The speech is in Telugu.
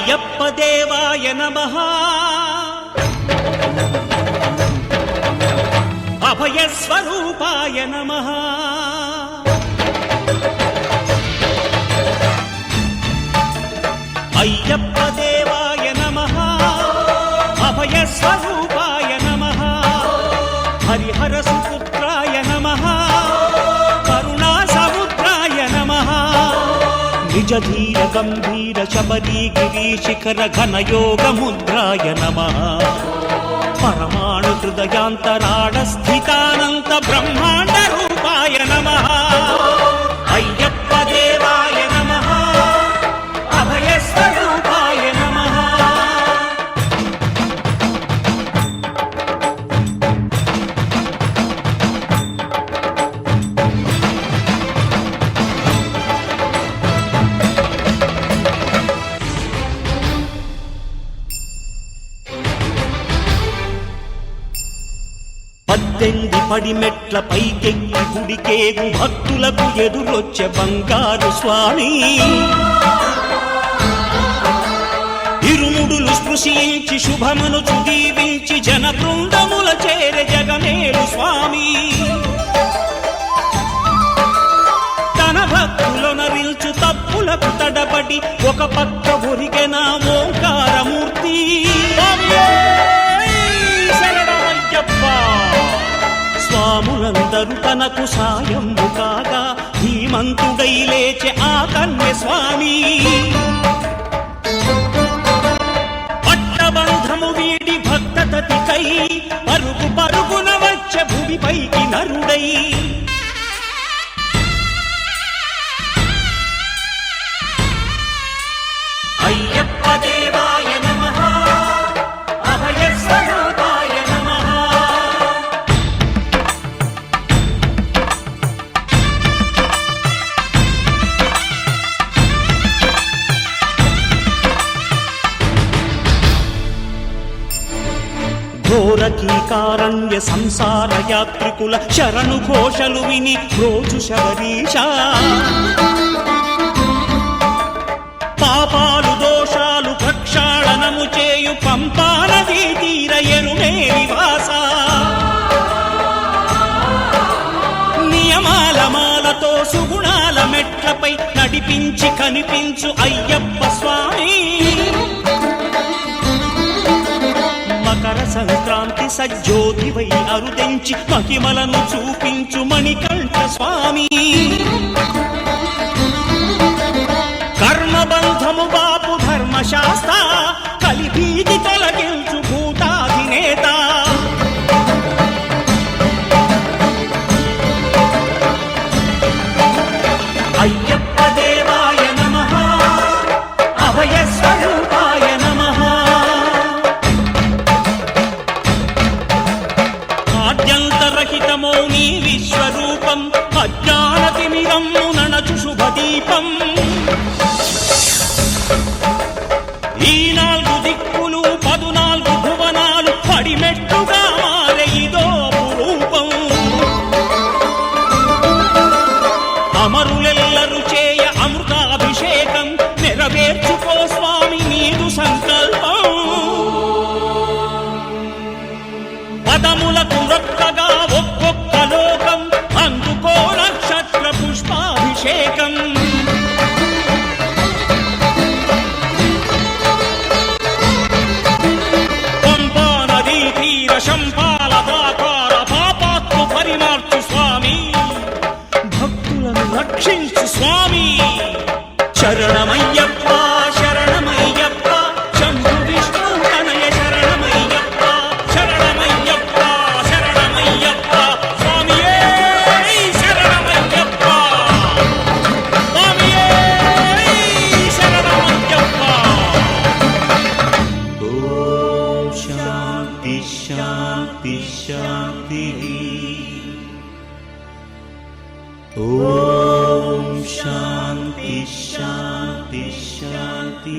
అయ్యప్ప దేవాయ నమః అభయ స్వరూపాయ నమః అయ్యప్ప దేవాయ నమః అభయ స్వరూపాయ నమః హరిహర సుపుత్రాయ నమః కరుణా సముద్రాయ నమః నిజ ధీర గంభీర శబరీ గిరి శిఖర ఘన యోగ ముద్రాయ నమః పరమాణు హృదయాంతరాళ స్థితానంత బ్రహ్మాండ రూపాయ నమః అయ్యప్ప దేవాయ నమః అభయ స్వరూపాయ నమః పద్దెనిమిది పడిమెట్ల పైకెక్కి గుడికేగు భక్తులకు ఎదురొచ్చే బంగారు స్వామి ఇరుముడులు స్పృశించి శుభమును చుదీవించి జన బృందముల చేరే జగమేలు స్వామి తన భక్తులొనరిల్చు తప్పులకు తడబడి ఒక పక్క ఒరిగెన ఓంకారమూర్తి స్వాములందరూ తనకు సాయము కాగా ధీమంతుడై లేచె ఆ కన్య స్వామి పట్టబంధము వీడి భక్తతతికై పరుగు పరుగున వచ్చే భూమిపైకి నరుడై అయ్యప్ప దేవాయ నమః అభయ స్వరూపాయ నమః ఘోరకీకారణ్య సంసార యాత్రికుల శరణు ఘోషలు విని రోజు శబరీష పాపాలు దోషాలు ప్రక్షాళనము చేయు పంపానదీ తీర ఎరుమే నివాస నియమాల మాలతో సుగుణాల మెట్లపై నడిపించి కనిపించు అయ్యప్ప స్వామి మకర సంక్రాంతి సజ్జోతివై అరుదెంచి మహిమలను చూపించు మణికంఠ స్వామి కర్మబంధము బాపు ధర్మశాస్త్ర కలిభీతి తొలగించు భూతాధినేత అయ్యప్ప దేవాయ నమః అభయ స్వరూపాయ నమః ఆద్యంతరహితమో నీ విశ్వరూపం అజ్ఞానతిమిరము నణచు శుభదీపం ఈ నాలుగు దిక్కులు 14 భువనాలు పడిమెట్టుగా మారే ఇదో రూపం అమరులెల్లరు చేయ అమృతాభిషేకం నెరవేర్చుకో స్వామి నీదు సంకల్పం పదములకు రొక్కగా ఒక్కొక్క లోకం అందుకో నక్షత్ర పుష్పాభిషేకం శంపాలదాకార పాపాత్మ పరిమార్చు స్వామి భక్తులను రక్షించు స్వామి శరణమయ్యప్ప శరణమయ్యప్ప శంభు విష్ణు తనయ శరణమయ్యప్ప శరణమయ్యప్ప శరణమయ్యప్ప స్వామియే శరణమయ్యప్ప స్వామియే శరణమయ్యప్ప ఓం శాంతి శాంతి శాంతి ఓం శాంతి శాంతి శాంతి